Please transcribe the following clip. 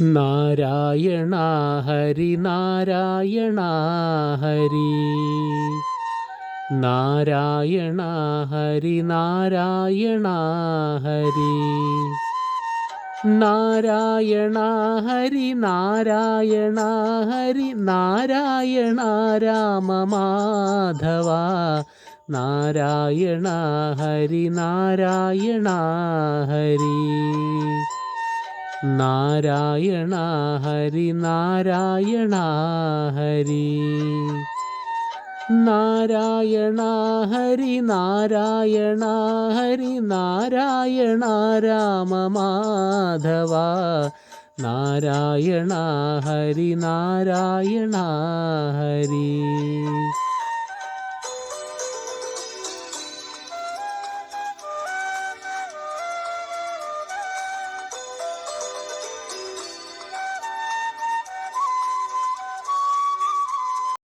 Narayana Hari Narayana Hari Narayana Hari Narayana Hari Narayana Hari Narayana Hari Narayana Rama Madhava Narayana Hari Narayana Hari Narayana Hari Narayana Hari Narayana Hari Narayana Hari Narayana Rama Madhava Narayana Hari Narayana Hari